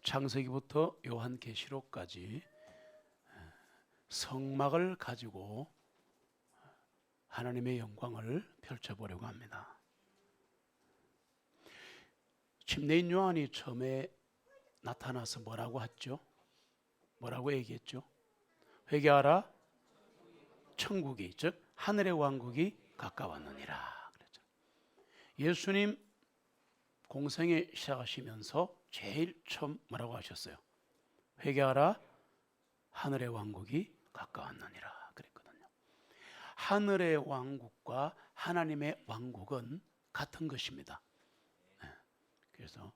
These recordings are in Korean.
창세기부터 요한계시록까지 성막을 가지고 하나님의 영광을 펼쳐보려고 합니다. 침례인 요한이 처음에 나타나서 뭐라고 했죠? 뭐라고 얘기했죠? 회개하라, 천국이, 즉 하늘의 왕국이 가까웠느니라 그랬죠. 예수님 공생애 시작하시면서 제일 처음 뭐라고 하셨어요? 회개하라, 하늘의 왕국이 가까웠느니라 그랬거든요. 하늘의 왕국과 하나님의 왕국은 같은 것입니다. 그래서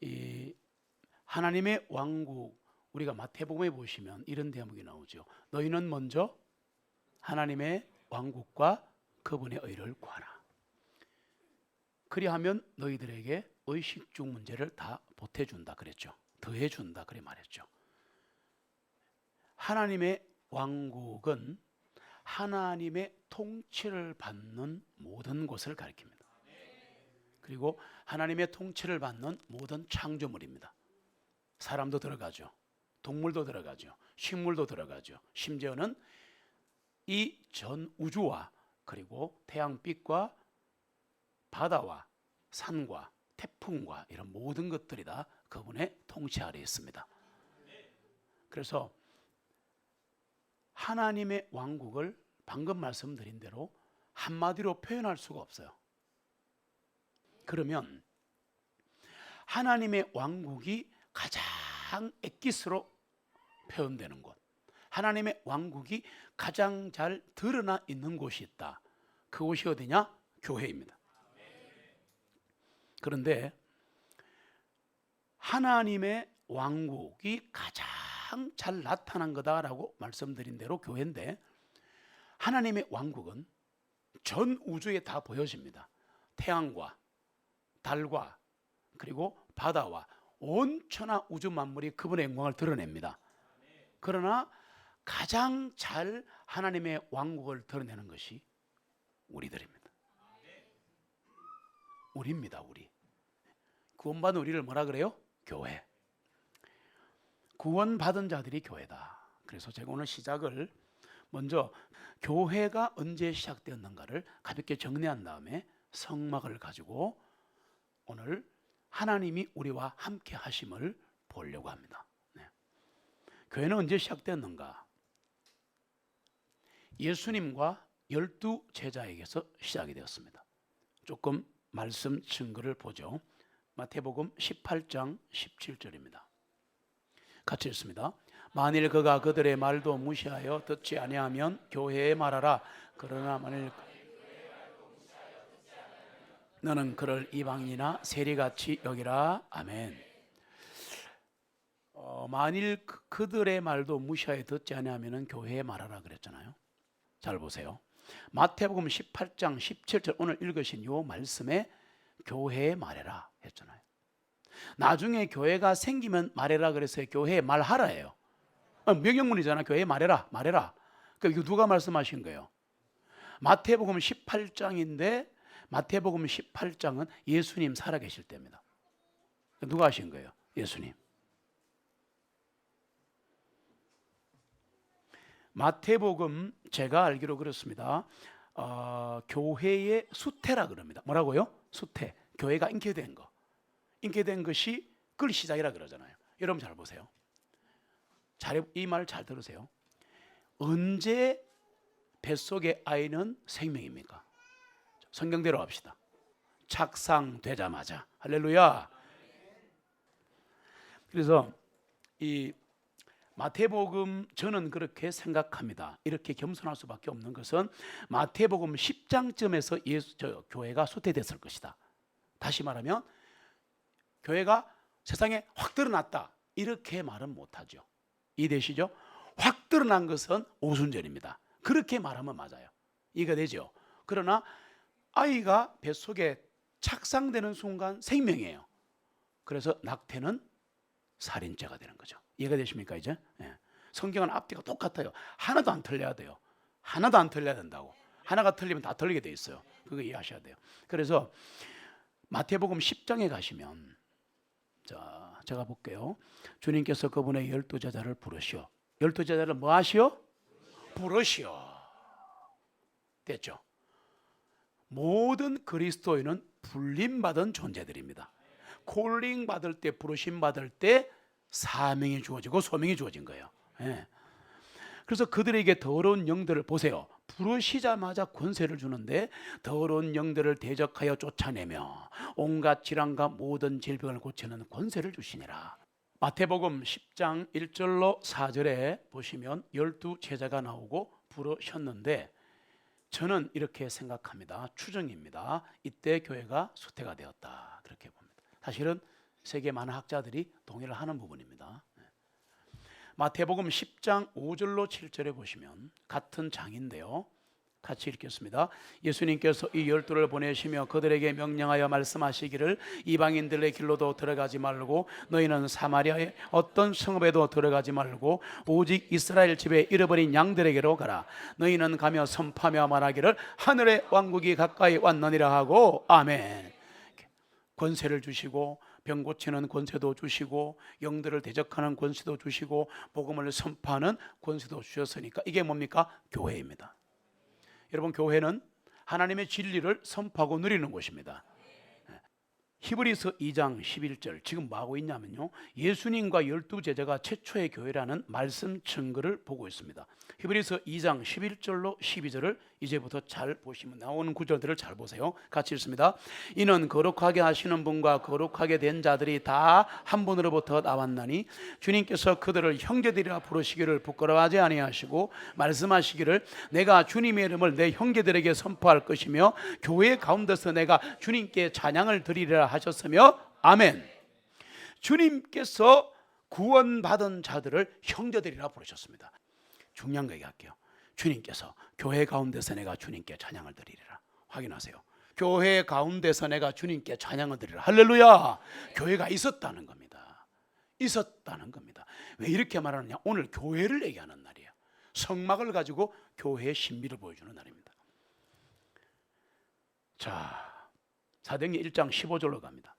이 하나님의 왕국, 우리가 마태복음에 보시면 이런 대목이 나오죠. 너희는 먼저 하나님의 왕국과 그분의 의를 구하라. 그리하면 너희들에게 의식주 문제를 다 보태준다 그랬죠. 더해준다 그래 말했죠. 하나님의 왕국은 하나님의 통치를 받는 모든 것을 가리킵니다. 그리고 하나님의 통치를 받는 모든 창조물입니다. 사람도 들어가죠. 동물도 들어가죠. 식물도 들어가죠. 심지어는 이 전 우주와 그리고 태양빛과 바다와 산과 태풍과 이런 모든 것들이 다 그분의 통치 아래에 있습니다. 그래서 하나님의 왕국을 방금 말씀드린 대로 한마디로 표현할 수가 없어요. 그러면 하나님의 왕국이 가장 엑기스로 표현되는 곳, 하나님의 왕국이 가장 잘 드러나 있는 곳이 있다. 그곳이 어디냐? 교회입니다. 그런데 하나님의 왕국이 가장 잘 나타난 거다라고 말씀드린 대로 교회인데, 하나님의 왕국은 전 우주에 다 보여집니다. 태양과 달과 그리고 바다와 온 천하 우주 만물이 그분의 영광을 드러냅니다. 그러나 가장 잘 하나님의 왕국을 드러내는 것이 우리들입니다. 우리입니다. 우리. 구원받은 우리를 뭐라 그래요? 교회. 구원받은 자들이 교회다. 그래서 제가 오늘 시작을 먼저 교회가 언제 시작되었는가를 가볍게 정리한 다음에 성막을 가지고 오늘 하나님이 우리와 함께 하심을 보려고 합니다. 교회는 언제 시작되었는가? 예수님과 12 제자에게서 시작이 되었습니다. 조금 말씀 증거를 보죠. 마태복음 18장 17절입니다. 같이 읽습니다. 만일 그가 그들의 말도 무시하여 듣지 아니하면 교회에 말하라. 그러나 만일 너는 그를 이방인이나 세리같이 여기라. 아멘. 만일 그들의 말도 무시하여 듣지 아니하면 교회에 말하라 그랬잖아요. 잘 보세요. 마태복음 18장 17절 오늘 읽으신 이 말씀에 교회에 말해라 했잖아요. 나중에 교회가 생기면 말해라 그래서 교회에 말하라예요. 명령문이잖아. 교회에 말해라. 이거 누가 말씀하신 거예요? 마태복음 18장인데 마태복음 18장은 예수님 살아계실 때입니다. 누가 하신 거예요? 예수님. 마태복음 제가 알기로 그렇습니다. 교회의 수태라 그럽니다. 뭐라고요? 수태. 교회가 잉태된 거. 잉태된 것이 그걸 시작이라 그러잖아요. 여러분 잘 보세요. 이 말 잘 들으세요. 언제 뱃속의 아이는 생명입니까? 성경대로 합시다. 착상되자마자. 할렐루야. 그래서 이 마태복음, 저는 그렇게 생각합니다. 이렇게 겸손할 수밖에 없는 것은 마태복음 10장쯤에서 교회가 수태됐을 것이다. 다시 말하면 교회가 세상에 확 드러났다, 이렇게 말은 못하죠. 이해되시죠? 확 드러난 것은 오순절입니다. 그렇게 말하면 맞아요. 이해가 되죠? 그러나 아이가 뱃속에 착상되는 순간 생명이에요. 그래서 낙태는 살인죄가 되는 거죠. 이해가 되십니까 이제? 예. 성경은 앞뒤가 똑같아요. 하나도 안 틀려야 돼요. 하나도 안 틀려야 된다고. 하나가 틀리면 다 틀리게 돼 있어요. 그거 이해하셔야 돼요. 그래서 마태복음 10장에 가시면 제가 볼게요. 주님께서 그분의 12제자를 부르시오. 12제자를 뭐 하시오? 부르시오. 됐죠? 모든 그리스도인은 불림받은 존재들입니다. 콜링 받을 때, 부르심 받을 때 사명이 주어지고 소명이 주어진 거예요. 예. 그래서 그들에게 더러운 영들을 보세요. 부르시자마자 권세를 주는데 더러운 영들을 대적하여 쫓아내며 온갖 질환과 모든 질병을 고치는 권세를 주시니라. 마태복음 10장 1절로 4절에 보시면 12제자가 나오고 부르셨는데 저는 이렇게 생각합니다. 추정입니다. 이때 교회가 수태가 되었다. 그렇게 봅니다. 사실은 세계 많은 학자들이 동의를 하는 부분입니다. 마태복음 10장 5절로 7절에 보시면 같은 장인데요. 같이 읽겠습니다. 예수님께서 이 12를 보내시며 그들에게 명령하여 말씀하시기를 이방인들의 길로도 들어가지 말고 너희는 사마리아의 어떤 성읍에도 들어가지 말고 오직 이스라엘 집에 잃어버린 양들에게로 가라. 너희는 가며 선포하며 말하기를 하늘의 왕국이 가까이 왔느니라 하고 아멘. 권세를 주시고 병 고치는 권세도 주시고 영들을 대적하는 권세도 주시고 복음을 선포하는 권세도 주셨으니까 이게 뭡니까? 교회입니다. 여러분, 교회는 하나님의 진리를 선포하고 누리는 곳입니다. 히브리서 2장 11절 지금 뭐 하고 있냐면요, 예수님과 12제자가 최초의 교회라는 말씀 증거를 보고 있습니다. 히브리서 2장 11절로 12절을 이제부터 잘 보시면 나오는 구절들을 잘 보세요. 같이 읽습니다. 이는 거룩하게 하시는 분과 거룩하게 된 자들이 다 한 분으로부터 나왔나니 주님께서 그들을 형제들이라 부르시기를 부끄러워하지 아니하시고 말씀하시기를 내가 주님의 이름을 내 형제들에게 선포할 것이며 교회 가운데서 내가 주님께 찬양을 드리리라 하셨으며 아멘. 주님께서 구원받은 자들을 형제들이라 부르셨습니다. 중요한 거 얘기할게요. 주님께서 교회 가운데서 내가 주님께 찬양을 드리리라. 확인하세요. 교회 가운데서 내가 주님께 찬양을 드리리라. 할렐루야. 교회가 있었다는 겁니다. 있었다는 겁니다. 왜 이렇게 말하느냐, 오늘 교회를 얘기하는 날이에요. 성막을 가지고 교회의 신비를 보여주는 날입니다. 자, 사도행전 1장 15절로 갑니다.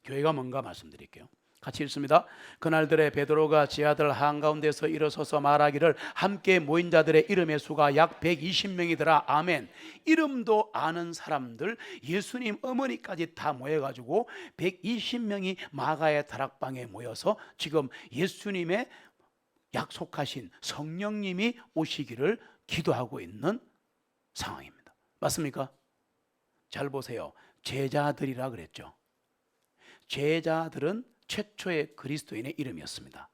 교회가 뭔가 말씀드릴게요. 같이 읽습니다. 그날들에 베드로가 지하들 한가운데서 일어서서 말하기를 함께 모인 자들의 이름의 수가 약 120명이더라. 아멘. 이름도 아는 사람들 예수님 어머니까지 다 모여가지고 120명이 마가의 다락방에 모여서 지금 예수님의 약속하신 성령님이 오시기를 기도하고 있는 상황입니다. 맞습니까? 잘 보세요. 제자들이라 그랬죠. 제자들은 최초의 그리스도인의 이름이었습니다.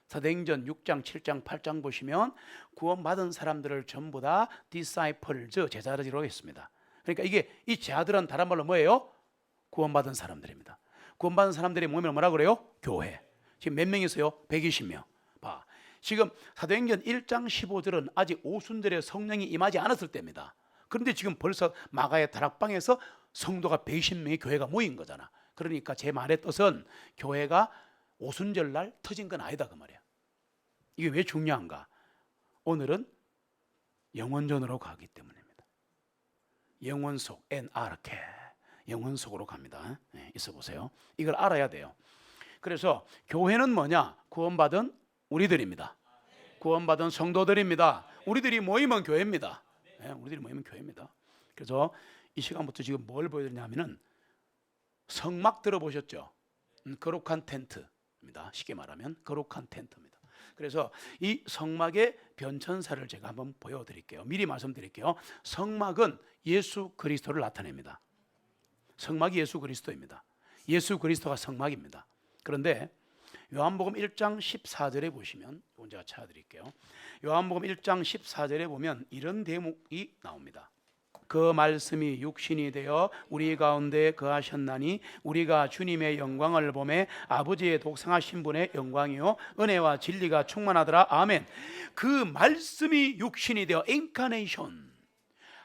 사도행전 6장, 7장, 8장 보시면 구원받은 사람들을 전부 다 disciples, 제자들이라고 했습니다. 그러니까 이게 이 제자들은 다른 말로 뭐예요? 구원받은 사람들입니다. 구원받은 사람들이 모이면 뭐라 그래요? 교회. 지금 몇 명이서요? 120명. 봐. 지금 사도행전 1장 15절은 아직 오순절에 성령이 임하지 않았을 때입니다. 그런데 지금 벌써 마가의 다락방에서 성도가 120명의 교회가 모인 거잖아. 그러니까 제 말의 뜻은 교회가 오순절 날 터진 건 아니다 그 말이야. 이게 왜 중요한가? 오늘은 영원전으로 가기 때문입니다. 영원 속, 엔아르케, 영원 속으로 갑니다. 네, 있어 보세요. 이걸 알아야 돼요. 그래서 교회는 뭐냐? 구원받은 우리들입니다. 구원받은 성도들입니다. 우리들이 모이면 교회입니다. 네, 우리들이 모이면 교회입니다. 그래서 이 시간부터 지금 뭘 보여드리냐면은 성막 들어보셨죠? 거룩한 텐트입니다. 쉽게 말하면 거룩한 텐트입니다. 그래서 이 성막의 변천사를 제가 한번 보여드릴게요. 미리 말씀드릴게요. 성막은 예수 그리스도를 나타냅니다. 성막이 예수 그리스도입니다. 예수 그리스도가 성막입니다. 그런데 요한복음 1장 14절에 보시면, 이건 제가 찾아드릴게요. 요한복음 1장 14절에 보면 이런 대목이 나옵니다. 그 말씀이 육신이 되어 우리 가운데 거하셨나니 우리가 주님의 영광을 보매 아버지의 독생하신 분의 영광이요 은혜와 진리가 충만하더라. 아멘. 그 말씀이 육신이 되어 인카네이션,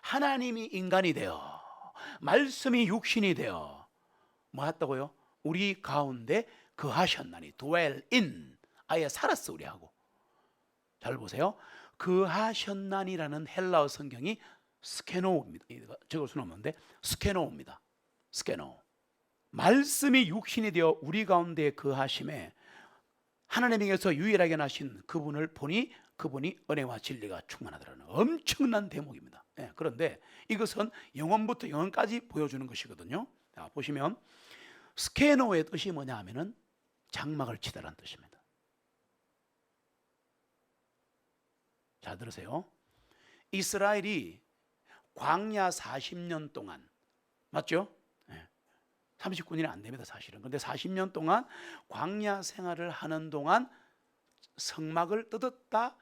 하나님이 인간이 되어 말씀이 육신이 되어 뭐 했다고요? 우리 가운데 거하셨나니, dwell in, 아예 살았어 우리하고. 잘 보세요. 거하셨나니라는 헬라어 성경이 스케노입니다. 적을 수는 없는데 스케노입니다. 스케노. 말씀이 육신이 되어 우리 가운데 거하심에 하나님에게서 유일하게 나신 그분을 보니 그분이 은혜와 진리가 충만하더라는 엄청난 대목입니다. 그런데 이것은 영원부터 영원까지 보여주는 것이거든요. 자, 보시면 스케노의 뜻이 뭐냐 하면은 장막을 치다라는 뜻입니다. 잘 들으세요. 이스라엘이 광야 40년 동안, 맞죠? 39년이 안 됩니다 사실은. 그런데 40년 동안 광야 생활을 하는 동안 성막을 뜯었다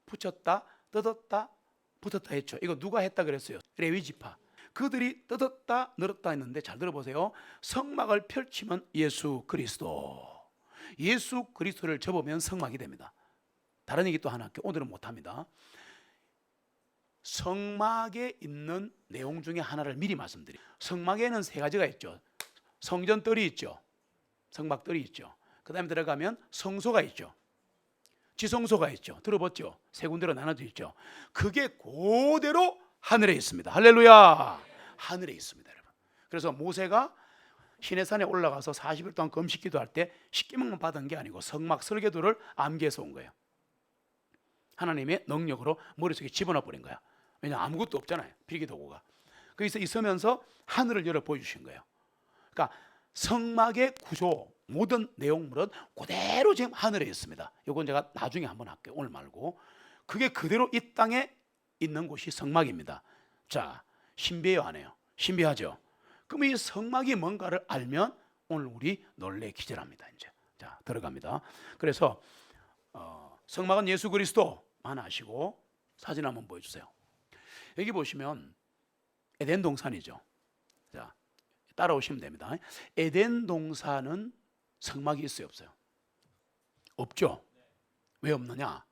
붙였다 뜯었다 붙였다 했죠. 이거 누가 했다 그랬어요? 레위 지파. 그들이 뜯었다 늘었다 했는데 잘 들어보세요. 성막을 펼치면 예수 그리스도를 접으면 성막이 됩니다. 다른 얘기 또 하나 할게요. 오늘은 못합니다. 성막에 있는 내용 중에 하나를 미리 말씀드려요. 성막에는 세 가지가 있죠. 성전 뜰이 있죠. 성막 뜰이 있죠. 그 다음에 들어가면 성소가 있죠. 지성소가 있죠. 들어봤죠? 세 군데로 나눠져 있죠. 그게 그대로 하늘에 있습니다. 할렐루야. 하늘에 있습니다, 여러분. 그래서 모세가 시내산에 올라가서 40일 동안 금식 기도할 때 십계명만 받은 게 아니고 성막 설계도를 암기해서 온 거예요. 하나님의 능력으로 머릿속에 집어넣어 버린 거야. 왜냐하면 아무것도 없잖아요, 필기도구가. 거기서 있으면서 하늘을 열어 보여주신 거예요. 그러니까 성막의 구조, 모든 내용물은 그대로 지금 하늘에 있습니다. 이건 제가 나중에 한번 할게요, 오늘 말고. 그게 그대로 이 땅에 있는 곳이 성막입니다. 자, 신비해요 안 해요? 신비하죠. 그럼 이 성막이 뭔가를 알면 오늘 우리 놀래 기절합니다. 이제 자, 들어갑니다. 그래서 성막은 예수 그리스도만 아시고 사진 한번 보여주세요. 여기 보시면 에덴 동산이죠. 자, 따라오시면 됩니다. 에덴 동산은 성막이 있어요, 없어요? 없죠. 왜 없느냐?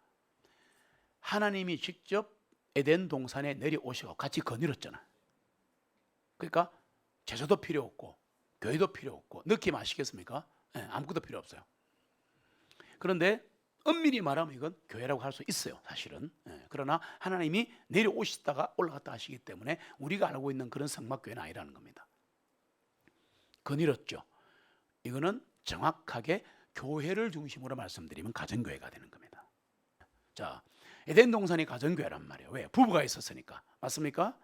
하나님이 직접 에덴 동산에 내려오시고 같이 거닐었잖아요. 그러니까 제사도 필요 없고 교회도 필요 없고, 느낌 아시겠습니까? 아무것도 필요 없어요. 그런데 엄밀히 말하면 이건 교회라고 할 수 있어요, 사실은. 그러나 하나님이 내려오시다가 올라갔다 하시기 때문에 우리가 알고 있는 그런 성막교회는 아니라는 겁니다. 거닐었죠. 이거는 정확하게 교회를 중심으로 말씀드리면 가정교회가 되는 겁니다. 자, 에덴 동산이 가정교회란 말이에요. 왜? 부부가 있었으니까. 맞습니까?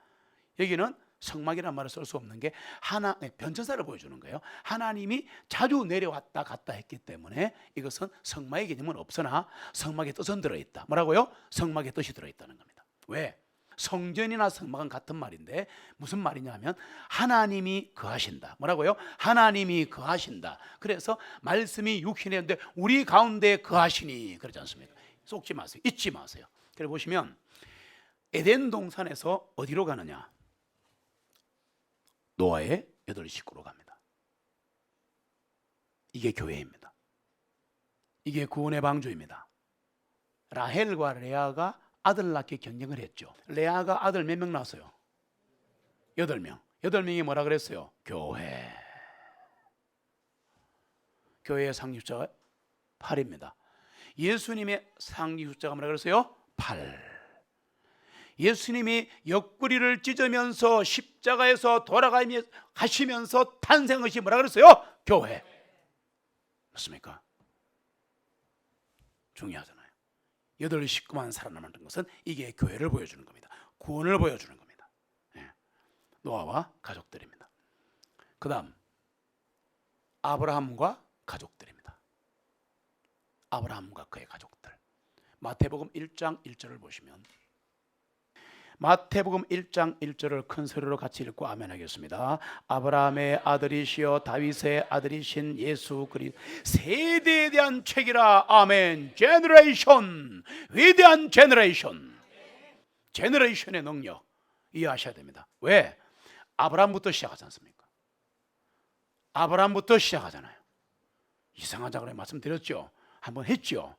여기는 성막이라는 말을 쓸 수 없는 게 변천사를 보여주는 거예요. 하나님이 자주 내려왔다 갔다 했기 때문에 이것은 성막의 개념은 없으나 성막의 뜻은 들어있다. 뭐라고요? 성막의 뜻이 들어있다는 겁니다. 왜? 성전이나 성막은 같은 말인데 무슨 말이냐면 하나님이 거하신다. 뭐라고요? 하나님이 거하신다. 그래서 말씀이 육신이 되는데 우리 가운데 거하시니, 그러지 않습니까? 속지 마세요. 잊지 마세요. 그래 보시면 에덴 동산에서 어디로 가느냐? 노아의 8 식구로 갑니다. 이게 교회입니다. 이게 구원의 방주입니다. 라헬과 레아가 아들 낳기 경쟁을 했죠. 레아가 아들 몇 명 낳았어요? 8명. 8명이 뭐라 그랬어요? 교회. 교회의 상위 숫자가 8입니다. 예수님의 상위 숫자가 뭐라 그랬어요? 8. 예수님이 옆구리를 찢으면서 십자가에서 돌아가시면서 탄생한 것이 뭐라 그랬어요? 교회. 맞습니까? 중요하잖아요. 8 식구만 살아남았던 것은 이게 교회를 보여주는 겁니다. 구원을 보여주는 겁니다. 노아와 가족들입니다. 그 다음 아브라함과 가족들입니다. 아브라함과 그의 가족들. 마태복음 1장 1절을 보시면, 마태복음 1장 1절을 큰 소리로 같이 읽고 아멘 하겠습니다. 아브라함의 아들이시여 다윗의 아들이신 예수 그리스도, 세대에 대한 책이라. 아멘. 제너레이션, 위대한 제너레이션. 제너레이션의 능력 이해하셔야 됩니다. 왜? 아브라함부터 시작하지 않습니까? 아브라함부터 시작하잖아요. 이상하다고 말씀드렸죠. 한번 했죠.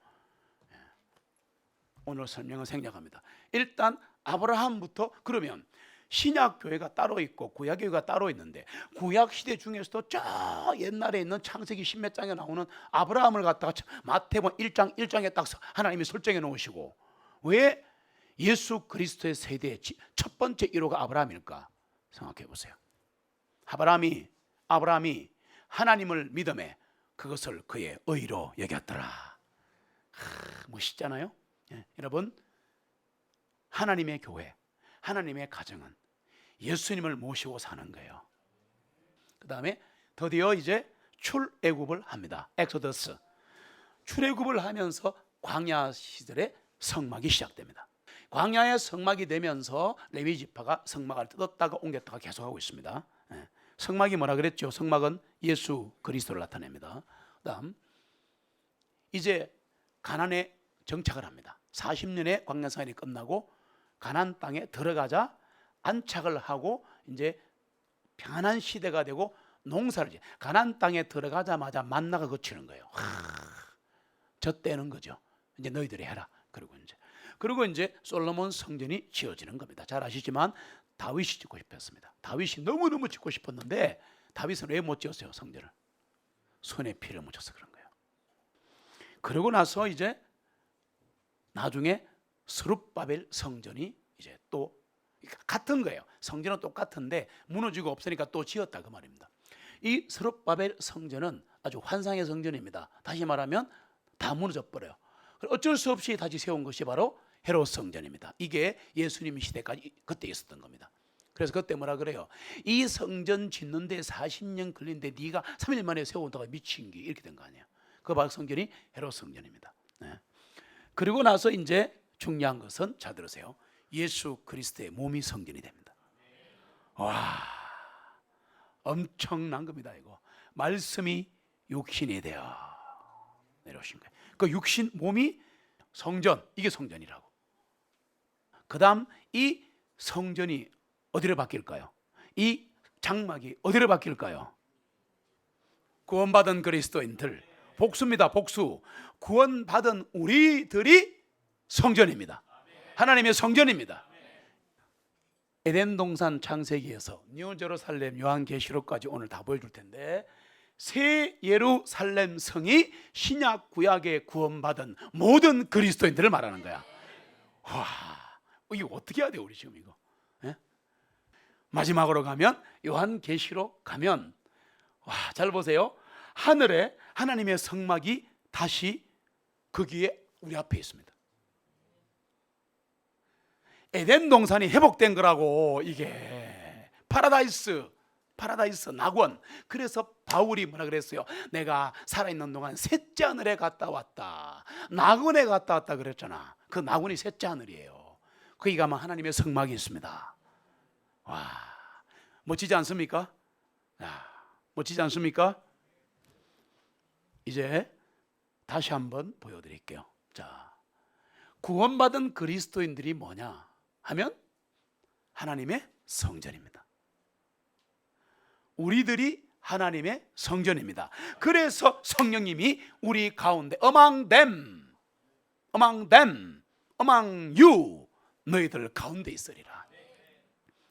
오늘 설명은 생략합니다. 일단 아브라함부터, 그러면 신약 교회가 따로 있고 구약 교회가 따로 있는데, 구약 시대 중에서도 저 옛날에 있는 창세기 10몇 장에 나오는 아브라함을 갖다가 마태복음 1장 1장에 딱 하나님이 설정해 놓으시고, 왜 예수 그리스도의 세대의 첫 번째 1호가 아브라함일까 생각해 보세요. 아브라함이 하나님을 믿음에 그것을 그의 의로 여겼더라. 멋있잖아요. 예, 여러분, 하나님의 교회, 하나님의 가정은 예수님을 모시고 사는 거예요. 그 다음에 드디어 이제 출애굽을 합니다. 엑소더스. 출애굽을 하면서 광야 시절에 성막이 시작됩니다. 광야의 성막이 되면서 레위 지파가 성막을 뜯었다가 옮겼다가 계속하고 있습니다. 예. 성막이 뭐라 그랬죠? 성막은 예수 그리스도를 나타냅니다. 그다음 이제 가나안에 정착을 합니다. 40년의 광야 생활이 끝나고 가나안 땅에 들어가자 안착을 하고 이제 평안한 시대가 되고 농사를 가나안 땅에 들어가자마자 만나가 그치는 거예요. 저 때는 거죠. 이제 너희들이 해라. 그리고 이제 솔로몬 성전이 지어지는 겁니다. 잘 아시지만 다윗이 짓고 싶었습니다. 다윗이 너무너무 짓고 싶었는데 다윗은 왜 못 지었어요? 성전을 손에 피를 묻혀서 그런 거예요. 그러고 나서 이제 나중에 스룹바벨 성전이 이제 또 같은 거예요. 성전은 똑같은데 무너지고 없으니까 또 지었다 그 말입니다. 이 스룹바벨 성전은 아주 환상의 성전입니다. 다시 말하면 다 무너져 버려요. 어쩔 수 없이 다시 세운 것이 바로 헤롯 성전입니다. 이게 예수님 시대까지 그때 있었던 겁니다. 그래서 그때 뭐라 그래요? 이 성전 짓는데 40년 걸린데 네가 3일 만에 세운다가 미친 게 이렇게 된 거 아니에요. 그 성전이 헤롯 성전입니다. 네. 그리고 나서 이제 중요한 것은 자 들으세요. 예수 그리스도의 몸이 성전이 됩니다. 와, 엄청난 겁니다. 이거 말씀이 육신이 되어 내려오신 거예요. 그 육신 몸이 성전, 이게 성전이라고. 그 다음 이 성전이 어디로 바뀔까요? 이 장막이 어디로 바뀔까요? 구원받은 그리스도인들, 복수입니다. 복수. 구원받은 우리들이 성전입니다. 하나님의 성전입니다. 에덴 동산 창세기에서 뉴 제루살렘 요한계시록까지 오늘 다 보여줄 텐데, 새 예루살렘 성이 신약 구약에 구원받은 모든 그리스도인들을 말하는 거야. 와, 이거 어떻게 해야 돼 우리 지금 이거? 예? 마지막으로 가면 요한계시록 가면 와, 잘 보세요. 하늘에 하나님의 성막이 다시 거기에 우리 앞에 있습니다. 에덴 동산이 회복된 거라고. 이게 파라다이스 낙원. 그래서 바울이 뭐라 그랬어요? 내가 살아있는 동안 셋째 하늘에 갔다 왔다, 낙원에 갔다 왔다 그랬잖아. 그 낙원이 셋째 하늘이에요. 거기 가면 하나님의 성막이 있습니다. 와, 멋지지 않습니까? 멋지지 않습니까? 이제 다시 한번 보여드릴게요. 자, 구원받은 그리스도인들이 뭐냐 하면 하나님의 성전입니다. 우리들이 하나님의 성전입니다. 그래서 성령님이 우리 가운데 among you, 너희들 가운데 있으리라.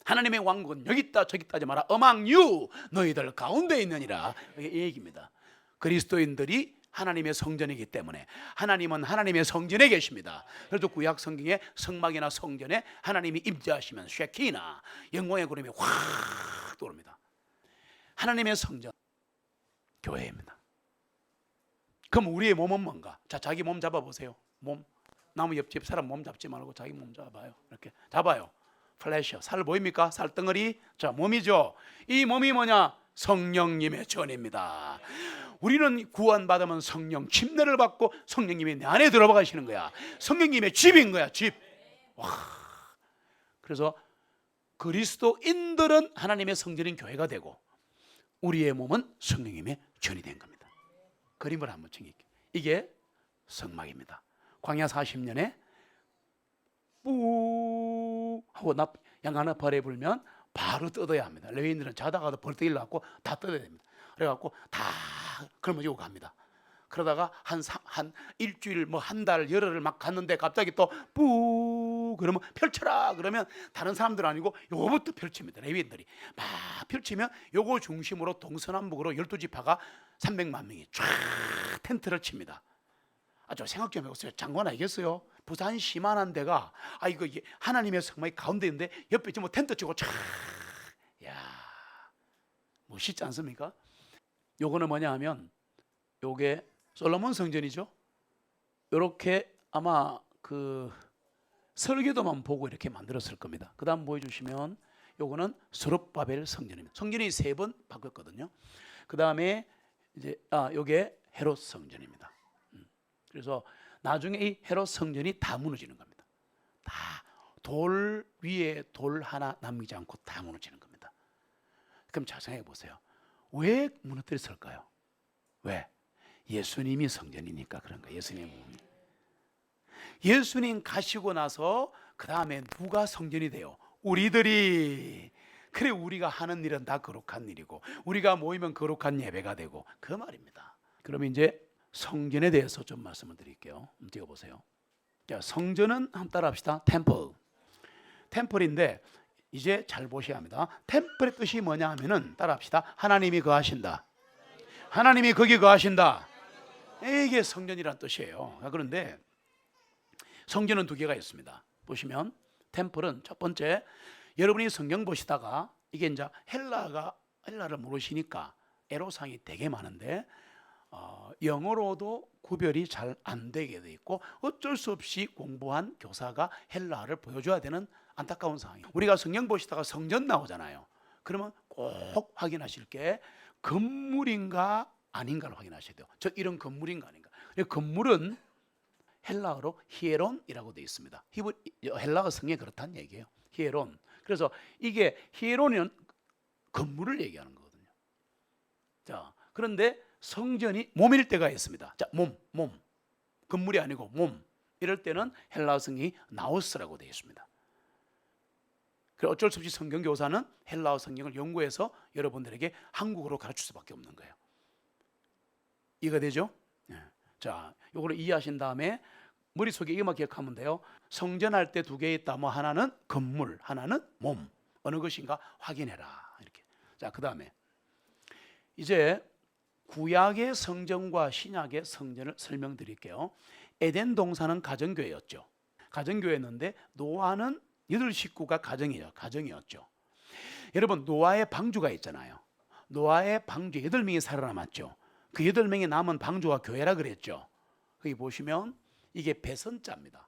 하나님의 왕국은 여기 있다 저기 있다 하지 마라. among you, 너희들 가운데 있느니라. 이게 얘기입니다. 그리스도인들이 하나님의 성전이기 때문에 하나님은 하나님의 성전에 계십니다. 그래서 구약 성경에 성막이나 성전에 하나님이 임재하시면 쉐키나 영광의 구름이 확 떠오릅니다. 하나님의 성전 교회입니다. 그럼 우리의 몸은 뭔가? 자, 자기 몸 잡아보세요. 몸, 나무 옆집 사람 몸 잡지 말고 자기 몸 잡아요. 이렇게 잡아요. 플래셔, 살 보입니까? 살덩어리. 자, 몸이죠. 이 몸이 뭐냐? 성령님의 전입니다. 우리는 구원받으면 성령 침례를 받고 성령님이 내 안에 들어가 계시는 거야. 성령님의 집인 거야, 집. 와. 그래서 그리스도인들은 하나님의 성전인 교회가 되고 우리의 몸은 성령님의 전이 된 겁니다. 그림을 한번 챙길게요. 이게 성막입니다. 광야 40년에 뿌 하고 양하나 벌에 불면 바로 뜯어야 합니다. 레위인들은 자다가도 벌떡 일어나고 다 뜯어야 됩니다. 그래갖고 다 걸머지고 갑니다. 그러다가 한 일주일 뭐 한 달 열흘을 막 갔는데 갑자기 또 뿌 그러면 펼쳐라 그러면 다른 사람들 아니고 요거부터 펼칩니다. 레위인들이 막 펼치면 요거 중심으로 동서남북으로 12지파가 300만 명이 쫙 텐트를 칩니다. 저 생각 좀 해보세요. 장관 알겠어요? 부산 시만한 데가 이거 하나님의 성막이 가운데 있는데 옆에 뭐 텐트 치고 쫙, 야, 멋있지 않습니까? 요거는 뭐냐 하면 요게 솔로몬 성전이죠. 요렇게 아마 그 설계도만 보고 이렇게 만들었을 겁니다. 그 다음 보여주시면 요거는 스룹바벨 성전입니다. 성전이 3번 바뀌었거든요. 그 다음에 이제 요게 헤롯 성전입니다. 그래서 나중에 이 헤롯 성전이 다 무너지는 겁니다. 다 돌 위에 돌 하나 남기지 않고 다 무너지는 겁니다. 그럼 잘 생각해 보세요. 왜 무너뜨렸을까요? 왜? 예수님이 성전이니까 그런 거예요. 예수님 가시고 나서 그 다음에 누가 성전이 돼요? 우리들이. 그래, 우리가 하는 일은 다 거룩한 일이고 우리가 모이면 거룩한 예배가 되고 그 말입니다. 그럼 이제 성전에 대해서 좀 말씀을 드릴게요. 한번 띄워보세요. 자, 성전은 한번 따라합시다. 템플인데 이제 잘 보셔야 합니다. 템플의 뜻이 뭐냐 하면은 따라합시다. 하나님이 거하신다. 하나님이 거기 거하신다. 이게 성전이란 뜻이에요. 그런데 성전은 2개가 있습니다. 보시면 템플은 첫 번째, 여러분이 성경 보시다가 이게 이제 헬라를 모르시니까 애로사항이 되게 많은데 영어로도 구별이 잘 안 되게 돼 있고 어쩔 수 없이 공부한 교사가 헬라어를 보여줘야 되는 안타까운 상황이에요. 우리가 성경 보시다가 성전 나오잖아요. 그러면 꼭 확인하실 게 건물인가 아닌가를 확인하셔야 돼요. 저 이런 건물인가 아닌가. 건물은 헬라어로 히에론이라고 되어 있습니다. 헬라어 성경에 그렇다는 얘기예요. 히에론. 그래서 이게 히에론은 건물을 얘기하는 거거든요. 자, 그런데 성전이 몸일 때가 있습니다. 자, 몸. 건물이 아니고 몸. 이럴 때는 헬라어 성경이 나우스라고 되어 있습니다. 그래서 어쩔 수 없이 성경 교사는 헬라어 성경을 연구해서 여러분들에게 한국어로 가르칠 수밖에 없는 거예요. 이해가 되죠? 네. 자, 요거를 이해하신 다음에 머릿속에 이것만 기억하면 돼요. 성전할 때 2개 있다. 뭐 하나는 건물, 하나는 몸. 어느 것인가 확인해라. 이렇게. 자, 그 다음에 이제 구약의 성전과 신약의 성전을 설명드릴게요. 에덴 동산은 가정교회였죠. 가정교회였는데 노아는 8식구가 가정이었죠. 여러분, 노아의 방주가 있잖아요. 노아의 방주 8명이 살아남았죠. 그 8명이 남은 방주가 교회라 그랬죠. 거기 보시면 이게 배선자입니다.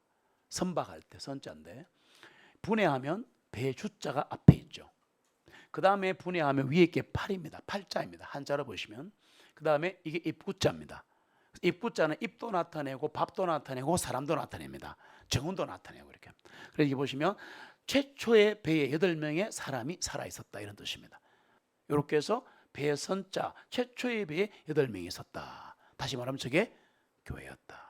선박할 때 선자인데 분해하면 배 주자가 앞에 있죠. 그 다음에 분해하면 위에 게 팔입니다. 팔자입니다. 한자로 보시면. 그 다음에 이게 입구자입니다. 입구자는 입도 나타내고 밥도 나타내고 사람도 나타냅니다. 정원도 나타내고 이렇게. 그래서 이게 보시면 최초의 배에 8명의 사람이 살아있었다 이런 뜻입니다. 이렇게 해서 배선자 최초의 배에 8명이 있었다. 다시 말하면 저게 교회였다.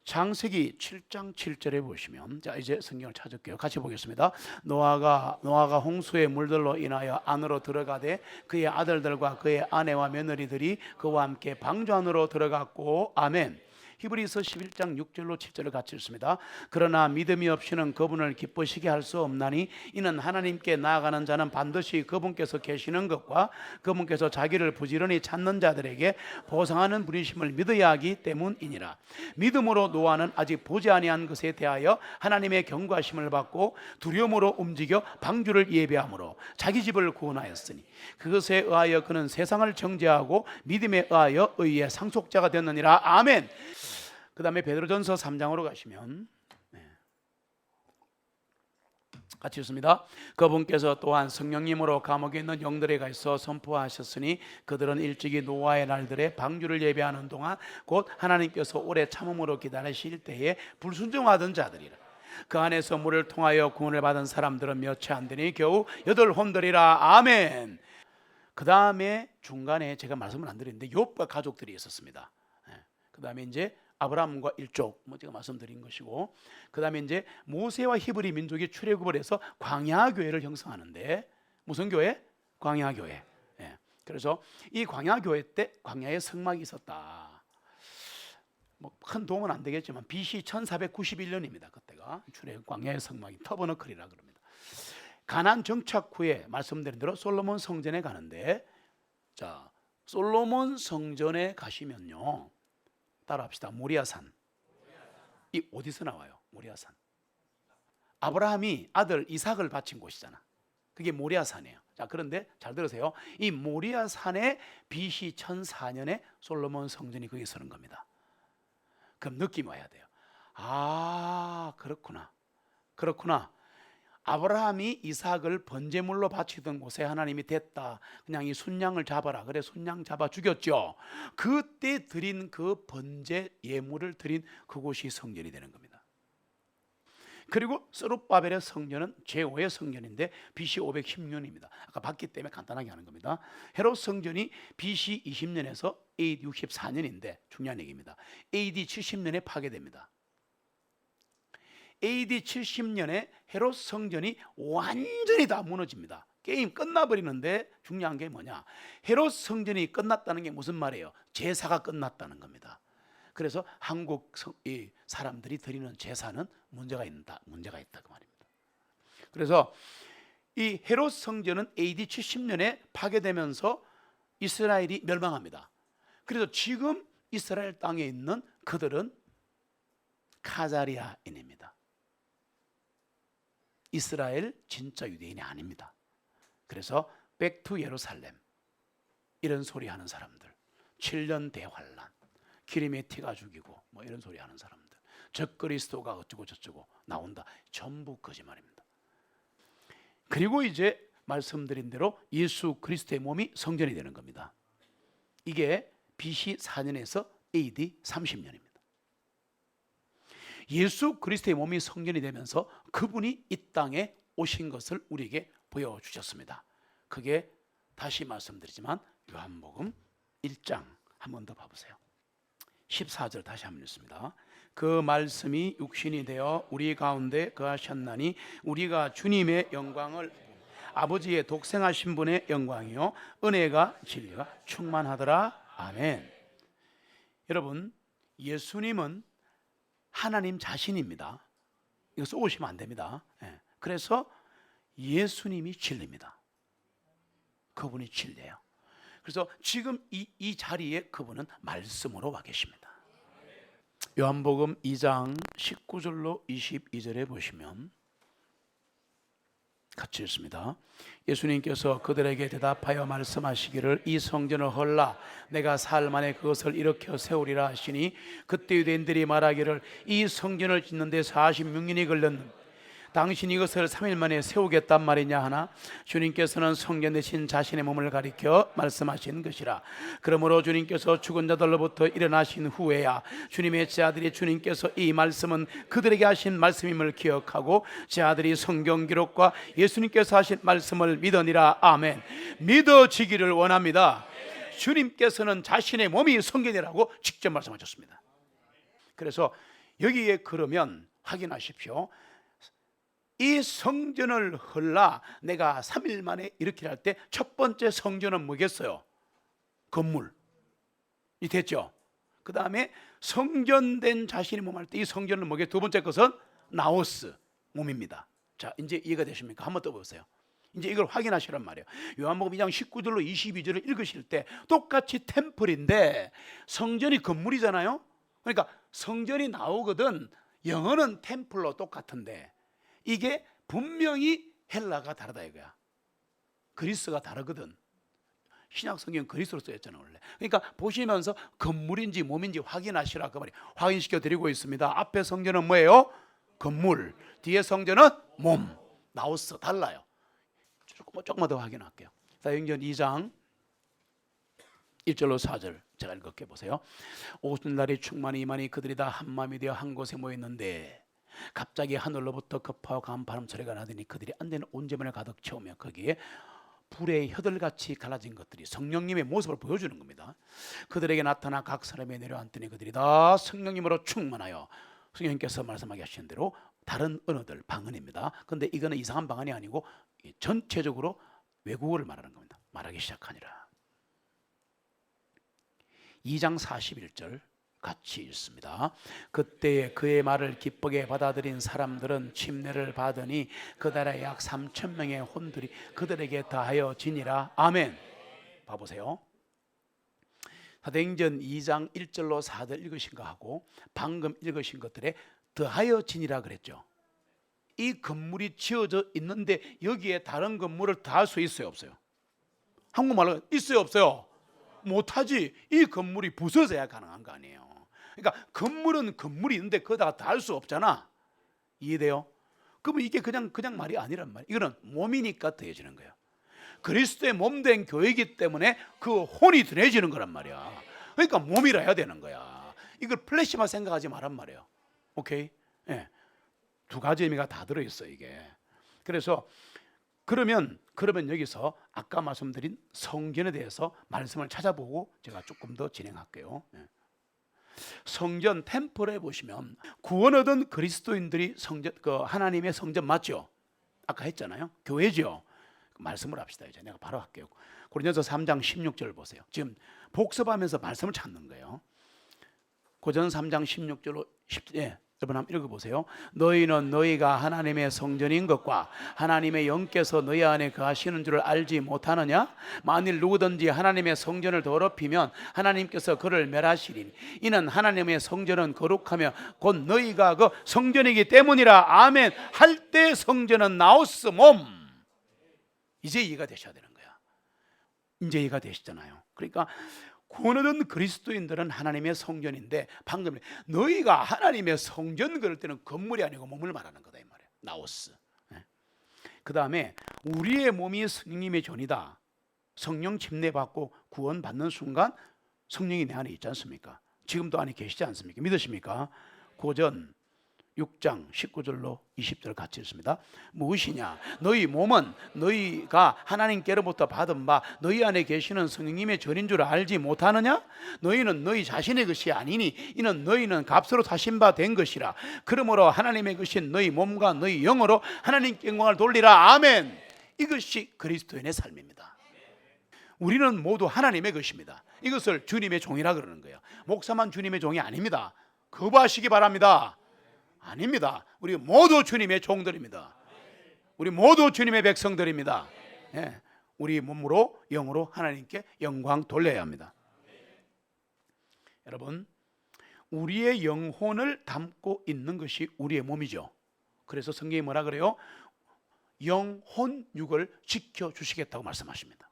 창세기 7장 7절에 보시면, 자 이제 성경을 찾을게요. 같이 보겠습니다. 노아가 홍수의 물들로 인하여 안으로 들어가되 그의 아들들과 그의 아내와 며느리들이 그와 함께 방주 안으로 들어갔고. 아멘. 히브리서 11장 6절로 7절을 같이 읽습니다. 그러나 믿음이 없이는 그분을 기쁘시게 할 수 없나니 이는 하나님께 나아가는 자는 반드시 그분께서 계시는 것과 그분께서 자기를 부지런히 찾는 자들에게 보상하는 분이심을 믿어야 하기 때문이니라. 믿음으로 노아는 아직 보지 아니한 것에 대하여 하나님의 경고하심을 받고 두려움으로 움직여 방주를 예비함으로 자기 집을 구원하였으니 그것에 의하여 그는 세상을 정죄하고 믿음에 의하여 의의 상속자가 되느니라. 아멘. 그 다음에 베드로전서 3장으로 가시면 같이 읽습니다. 그분께서 또한 성령님으로 감옥에 있는 영들에게 있어 선포하셨으니 그들은 일찍이 노아의 날들에 방주를 예배하는 동안 곧 하나님께서 오래 참음으로 기다리실 때에 불순종하던 자들이라. 그 안에서 물을 통하여 구원을 받은 사람들은 몇이 안 되니 겨우 8혼들이라. 아멘. 그 다음에 중간에 제가 말씀을 안 드렸는데 욥과 가족들이 있었습니다. 그 다음에 이제 아브라함과 일족, 제가 말씀드린 것이고, 그 다음에 이제 모세와 히브리 민족이 출애굽을 해서 광야교회를 형성하는데, 무슨 교회? 광야교회. 그래서 이 광야교회 때 광야에 성막이 있었다. 큰 도움은 안 되겠지만 BC 1491년입니다. 그때가 출애굽 광야의 성막이 터버너클이라 그럽니다. 가나안 정착 후에 말씀드린 대로 솔로몬 성전에 가는데, 자 솔로몬 성전에 가시면요, 따라합시다. 모리아산. 이 어디서 나와요? 모리아산. 아브라함이 아들 이삭을 바친 곳이잖아. 그게 모리아산이에요. 자, 그런데 잘 들으세요. 이 모리아 산에 BC 1004년에 솔로몬 성전이 거기 서는 겁니다. 그럼 느낌이 와야 돼요. 아, 그렇구나. 그렇구나. 아브라함이 이삭을 번제물로 바치던 곳에 하나님이 됐다. 그냥 이 순양을 잡아라. 그래, 순양 잡아 죽였죠. 그때 드린 그 번제 예물을 드린 그곳이 성전이 되는 겁니다. 그리고 스룹바벨의 성전은 제5의 성전인데 BC 516년입니다. 아까 봤기 때문에 간단하게 하는 겁니다. 헤롯 성전이 BC 20년에서 AD 64년인데 중요한 얘기입니다. AD 70년에 파괴됩니다. AD 70년에 헤롯 성전이 완전히 다 무너집니다. 게임 끝나버리는데 중요한 게 뭐냐? 헤롯 성전이 끝났다는 게 무슨 말이에요? 제사가 끝났다는 겁니다. 그래서 한국 사람들이 드리는 제사는 문제가 있다 그 말입니다. 그래서 이 헤롯 성전은 AD 70년에 파괴되면서 이스라엘이 멸망합니다. 그래서 지금 이스라엘 땅에 있는 그들은 카자리아인입니다. 이스라엘 진짜 유대인이 아닙니다. 그래서 백투 예루살렘 이런 소리 하는 사람들, 7년 대환란, 기름의 티가 죽이고 뭐 이런 소리 하는 사람들, 적그리스도가 어쩌고 저쩌고 나온다. 전부 거짓말입니다. 그리고 이제 말씀드린 대로 예수 그리스도의 몸이 성전이 되는 겁니다. 이게 BC 4년에서 AD 30년입니다. 예수 그리스도의 몸이 성전이 되면서 그분이 이 땅에 오신 것을 우리에게 보여주셨습니다. 그게 다시 말씀드리지만 요한복음 1장 한 번 더 봐보세요. 14절 다시 한번 읽습니다. 그 말씀이 육신이 되어 우리 가운데 거하셨나니 우리가 주님의 영광을 아버지의 독생하신 분의 영광이요 은혜가 진리가 충만하더라. 아멘. 여러분, 예수님은 하나님 자신입니다. 이거 쏘시면 안 됩니다. 그래서 예수님이 진리입니다. 그분이 진리예요. 그래서 지금 이 자리에 그분은 말씀으로 와 계십니다. 요한복음 2장 19절로 22절에 보시면 같이 읽습니다. 예수님께서 그들에게 대답하여 말씀하시기를 이 성전을 헐라 내가 사흘 만에 그것을 일으켜 세우리라 하시니 그때 유대인들이 말하기를 이 성전을 짓는 데 46년이 걸렸는데 당신이 이것을 3일 만에 세우겠단 말이냐 하나 주님께서는 성전 대신 자신의 몸을 가리켜 말씀하신 것이라. 그러므로 주님께서 죽은 자들로부터 일어나신 후에야 주님의 제자들이 주님께서 이 말씀은 그들에게 하신 말씀임을 기억하고 제자들이 성경 기록과 예수님께서 하신 말씀을 믿으니라. 아멘. 믿어지기를 원합니다. 주님께서는 자신의 몸이 성전이라고 직접 말씀하셨습니다. 그래서 여기에 그러면 확인하십시오. 이 성전을 헐라 내가 3일 만에 일으키라 할 때 첫 번째 성전은 뭐겠어요? 건물이 됐죠. 그 다음에 성전된 자신의 몸 할 때 이 성전은 뭐겠어요? 두 번째 것은 나오스 몸입니다. 자, 이제 이해가 되십니까? 한번 더 보세요. 이제 이걸 확인하시란 말이에요. 요한복음 2장 19절로 22절을 읽으실 때 똑같이 템플인데 성전이 건물이잖아요. 그러니까 성전이 나오거든. 영어는 템플로 똑같은데 이게 분명히 헬라가 다르다 이거야. 그리스가 다르거든. 신약 성경 그리스로 쓰였잖아 원래. 그러니까 보시면서 건물인지 몸인지 확인하시라 그 말이. 확인시켜 드리고 있습니다. 앞에 성전은 뭐예요? 건물. 뒤에 성전은 몸. 나오스 달라요. 조금만 더 확인할게요. 사도행전 2장 1절로 4절 제가 읽을게 보세요. 오순날이 충만히 임하니 그들이 다 한 마음이 되어 한 곳에 모였는데 갑자기 하늘로부터 급하고 강한 바람 소리가 나더니 그들이 앉는 온제문을 가득 채우며 거기에 불의 혀들같이 갈라진 것들이 성령님의 모습을 보여주는 겁니다. 그들에게 나타나 각 사람에 내려앉더니 그들이 다 성령님으로 충만하여 성령님께서 말씀하게 하신 대로 다른 언어들 방언입니다. 그런데 이거는 이상한 방언이 아니고 전체적으로 외국어를 말하는 겁니다. 말하기 시작하니라. 2장 41절 같이 읽습니다. 그때 그의 말을 기쁘게 받아들인 사람들은 침례를 받으니 그 나라에 약 3,000명의 혼들이 그들에게 다하여 지니라. 아멘. 봐보세요. 사도행전 2장 1절로 4절 읽으신 거 하고 방금 읽으신 것들에 더하여 지니라 그랬죠. 이 건물이 지어져 있는데 여기에 다른 건물을 다 할 수 있어요, 없어요? 한국말로 있어요, 없어요? 못하지. 이 건물이 부서져야 가능한 거 아니에요. 그러니까 건물은 건물이 있는데 거기다가 다 할 수 없잖아. 이해돼요? 그러면 이게 그냥 말이 아니란 말이에요. 이거는 몸이니까 더해지는 거예요. 그리스도의 몸 된 교회이기 때문에 그 혼이 더해지는 거란 말이야. 그러니까 몸이라 해야 되는 거야. 이걸 플래시만 생각하지 말란 말이에요. 오케이? 예. 두 가지 의미가 다 들어있어 이게. 그래서 그러면 여기서 아까 말씀드린 성전에 대해서 말씀을 찾아보고 제가 조금 더 진행할게요. 성전 템플에 보시면 구원 얻은 그리스도인들이 성전, 그 하나님의 성전 맞죠? 아까 했잖아요. 교회죠. 말씀을 합시다. 이제 내가 바로 할게요. 고린도서 3장 16절 보세요. 지금 복습하면서 말씀을 찾는 거예요. 고전 3장 16절로 10절. 여러분 한번 읽어보세요. 너희는 너희가 하나님의 성전인 것과 하나님의 영께서 너희 안에 거하시는 줄을 알지 못하느냐? 만일 누구든지 하나님의 성전을 더럽히면 하나님께서 그를 멸하시리니 이는 하나님의 성전은 거룩하며 곧 너희가 그 성전이기 때문이라. 아멘. 할 때 성전은 나우스 몸. 이제 이해가 되셔야 되는 거야. 이제 이해가 되시잖아요. 그러니까 구원 얻은 그리스도인들은 하나님의 성전인데 방금 너희가 하나님의 성전 그럴 때는 건물이 아니고 몸을 말하는 거다 이 말이에요. 나오스. 그 다음에 우리의 몸이 성령님의 존이다. 성령 침례받고 구원 받는 순간 성령이 내 안에 있지 않습니까? 지금도 안에 계시지 않습니까? 믿으십니까? 고전 6장 19절로 20절 같이 읽습니다. 무엇이냐? 너희 몸은 너희가 하나님께로부터 받은 바 너희 안에 계시는 성령님의 전인 줄 알지 못하느냐? 너희는 너희 자신의 것이 아니니 이는 너희는 값으로 사신 바 된 것이라. 그러므로 하나님의 것인 너희 몸과 너희 영으로 하나님께 영광을 돌리라. 아멘. 이것이 그리스도인의 삶입니다. 우리는 모두 하나님의 것입니다. 이것을 주님의 종이라 그러는 거예요. 목사만 주님의 종이 아닙니다. 거부하시기 바랍니다. 아닙니다. 우리 모두 주님의 종들입니다. 우리 모두 주님의 백성들입니다. 예, 우리 몸으로 영으로 하나님께 영광 돌려야 합니다. 여러분, 우리의 영혼을 담고 있는 것이 우리의 몸이죠. 그래서 성경이 뭐라 그래요? 영혼 육을 지켜주시겠다고 말씀하십니다.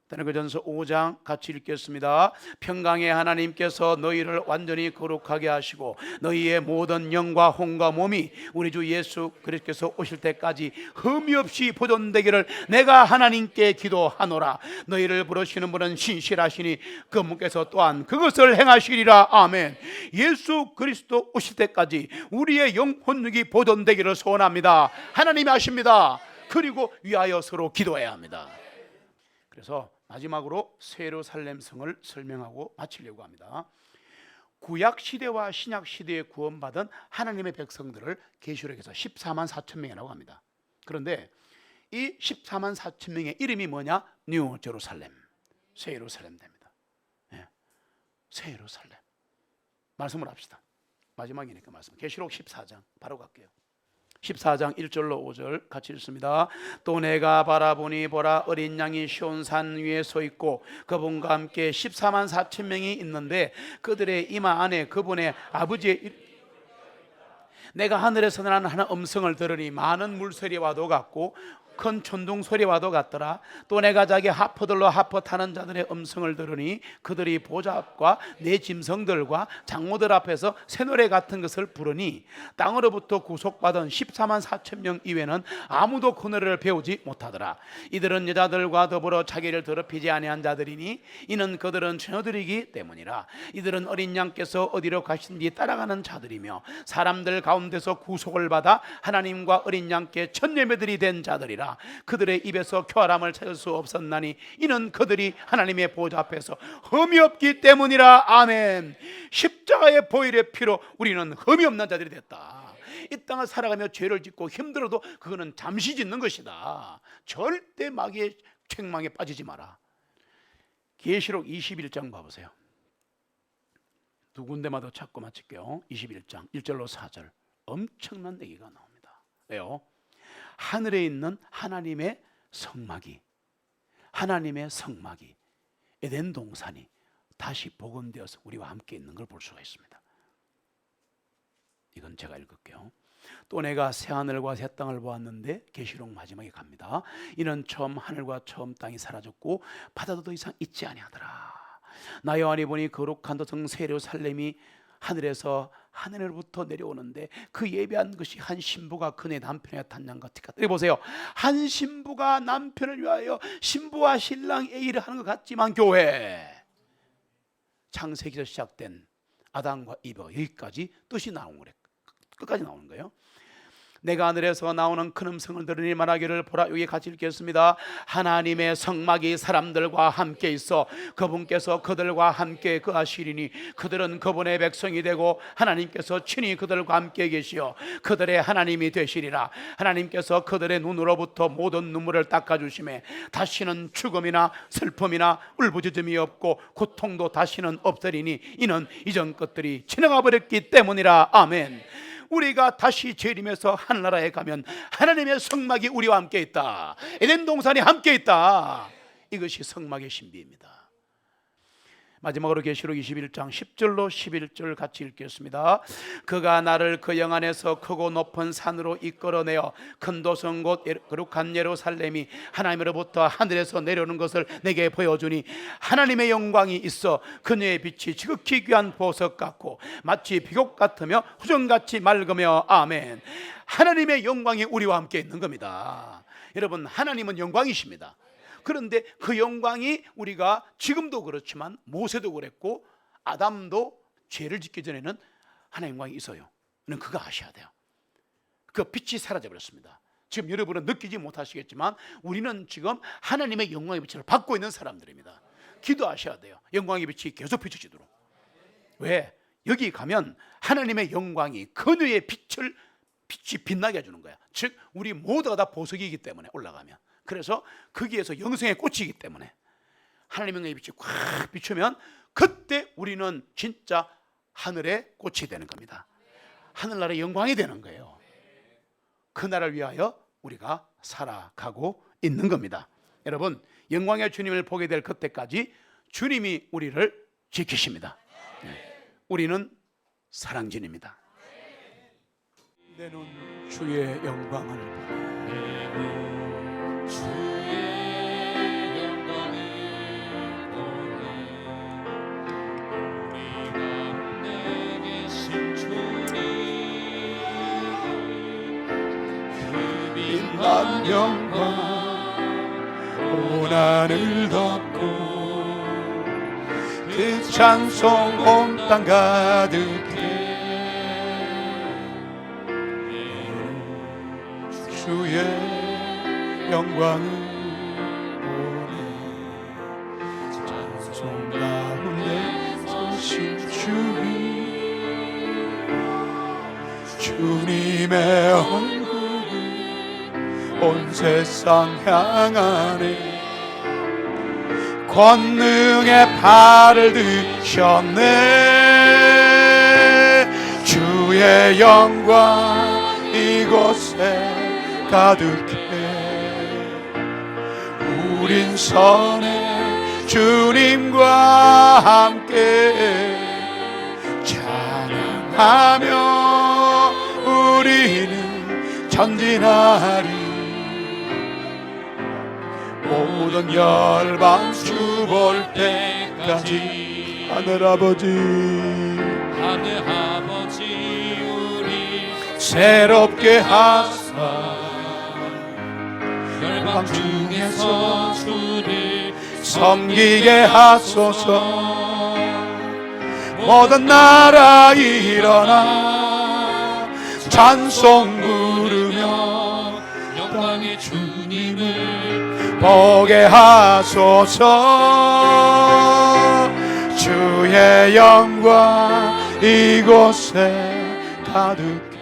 데살로니가전서 5장 같이 읽겠습니다. 평강의 하나님께서 너희를 완전히 거룩하게 하시고 너희의 모든 영과 혼과 몸이 우리 주 예수 그리스도께서 오실 때까지 흠이 없이 보존되기를 내가 하나님께 기도하노라. 너희를 부르시는 분은 신실하시니 그분께서 또한 그것을 행하시리라. 아멘. 예수 그리스도 오실 때까지 우리의 영혼육이 보존되기를 소원합니다. 하나님이 하십니다. 그리고 위하여 서로 기도해야 합니다. 그래서 마지막으로 예루살렘 성을 설명하고 마치려고 합니다. 구약 시대와 신약 시대에 구원받은 하나님의 백성들을 계시록에서 14만 4천 명이라고 합니다. 그런데 이 14만 4천 명의 이름이 뭐냐? 뉴 제루살렘, 새 예루살렘 됩니다. 네. 새 예루살렘. 말씀을 합시다. 마지막이니까 말씀. 계시록 14장 바로 갈게요. 14장 1절로 5절 같이 읽습니다. 또 내가 바라보니 보라 어린 양이 시온산 위에 서 있고 그분과 함께 14만 4천 명이 있는데 그들의 이마 안에 그분의 아버지의 내가 하늘에서 나는 하는 음성을 들으니 많은 물소리와도 같고 큰 천둥 소리와도 같더라. 또 내가 자기 하퍼들로 하퍼 타는 자들의 음성을 들으니 그들이 보좌 앞과 내 짐승들과 장모들 앞에서 새 노래 같은 것을 부르니 땅으로부터 구속받은 14만 4천 명 이외에는 아무도 그 노래를 배우지 못하더라. 이들은 여자들과 더불어 자기를 더럽히지 아니한 자들이니 이는 그들은 처녀들이기 때문이라. 이들은 어린 양께서 어디로 가신지 따라가는 자들이며 사람들 가운데서 구속을 받아 하나님과 어린 양께 첫 예배들이 된 자들이라. 그들의 입에서 교활함을 찾을 수 없었나니 이는 그들이 하나님의 보좌 앞에서 흠이 없기 때문이라. 아멘. 십자가의 보혈의 피로 우리는 흠이 없는 자들이 됐다. 이 땅을 살아가며 죄를 짓고 힘들어도 그거는 잠시 짓는 것이다. 절대 마귀의 책망에 빠지지 마라. 계시록 21장 봐보세요. 두 군데마다 찾고 마칠게요. 21장 1절로 4절 엄청난 얘기가 나옵니다. 왜요? 하늘에 있는 하나님의 성막이 에덴 동산이 다시 복원되어서 우리와 함께 있는 걸 볼 수가 있습니다. 이건 제가 읽을게요. 또 내가 새 하늘과 새 땅을 보았는데, 계시록 마지막에 갑니다. 이는 처음 하늘과 처음 땅이 사라졌고 바다도 더 이상 있지 아니하더라. 나 요한이 보니 거룩한 도성 새 예루살렘이 하늘에서 하늘로부터 내려오는데, 그 예배한 것이 한 신부가 그네 남편의 탄양 같이 같다. 여기 보세요. 한 신부가 남편을 위하여 신부와 신랑 A를 하는 것 같지만, 교회 창세기에서 시작된 아담과 이브, 여기까지 뜻이 나오는 거예요. 끝까지 나오는 거예요. 내가 하늘에서 나오는 큰 음성을 들으니 말하기를, 보라, 여기 같이 읽겠습니다. 하나님의 성막이 사람들과 함께 있어 그분께서 그들과 함께 거하시리니 그들은 그분의 백성이 되고 하나님께서 친히 그들과 함께 계시어 그들의 하나님이 되시리라. 하나님께서 그들의 눈으로부터 모든 눈물을 닦아주시매 다시는 죽음이나 슬픔이나 울부짖음이 없고 고통도 다시는 없으리니 이는 이전 것들이 지나가 버렸기 때문이라. 아멘. 우리가 다시 재림해서 하늘나라에 가면 하나님의 성막이 우리와 함께 있다. 에덴 동산이 함께 있다. 이것이 성막의 신비입니다. 마지막으로 계시록 21장 10절로 11절 같이 읽겠습니다. 그가 나를 그 영 안에서 크고 높은 산으로 이끌어내어 큰 도성 곧 거룩한 예루살렘이 하나님으로부터 하늘에서 내려오는 것을 내게 보여주니, 하나님의 영광이 있어 그녀의 빛이 지극히 귀한 보석 같고 마치 비옥 같으며 후정같이 맑으며. 아멘. 하나님의 영광이 우리와 함께 있는 겁니다. 여러분, 하나님은 영광이십니다. 그런데 그 영광이 우리가 지금도 그렇지만 모세도 그랬고 아담도 죄를 짓기 전에는 하나님의 영광이 있어요. 그거 아셔야 돼요. 그 빛이 사라져버렸습니다. 지금 여러분은 느끼지 못하시겠지만 우리는 지금 하나님의 영광의 빛을 받고 있는 사람들입니다. 기도하셔야 돼요. 영광의 빛이 계속 비춰지도록. 왜? 여기 가면 하나님의 영광이 그녀의 빛이 빛나게 해주는 거야. 즉 우리 모두가 다 보석이기 때문에 올라가면, 그래서 거기에서 영생의 꽃이기 때문에 하나님의 빛이 꽉 비추면 그때 우리는 진짜 하늘의 꽃이 되는 겁니다. 하늘나라의 영광이 되는 거예요. 그 나라를 위하여 우리가 살아가고 있는 겁니다. 여러분, 영광의 주님을 보게 될 그때까지 주님이 우리를 지키십니다. 우리는 사랑진입니다. 내 눈 주의 영광을 보네. 주의 영광을 보니 우리 가운데 계신 주님, 그 빛난 영광 온 하늘 덮고 그 찬송 온 땅 가득해. 주의 영광을 보니 찬송 가운데 서신 주님의 얼굴을 온 세상 향하네. 권능의 팔을 드셨네. 주의 영광 이곳에 가득해. 우린 선해 주님과 함께 찬양하며 우리는 전진하리. 모든 열방 주 볼 때까지. 하늘아버지 우리 새롭게 하사 열방 중에서 주를 섬기게 하소서. 모든 나라 일어나 찬송 부르며 영광의 주님을 보게 하소서. 주의 영광 이곳에 가득해.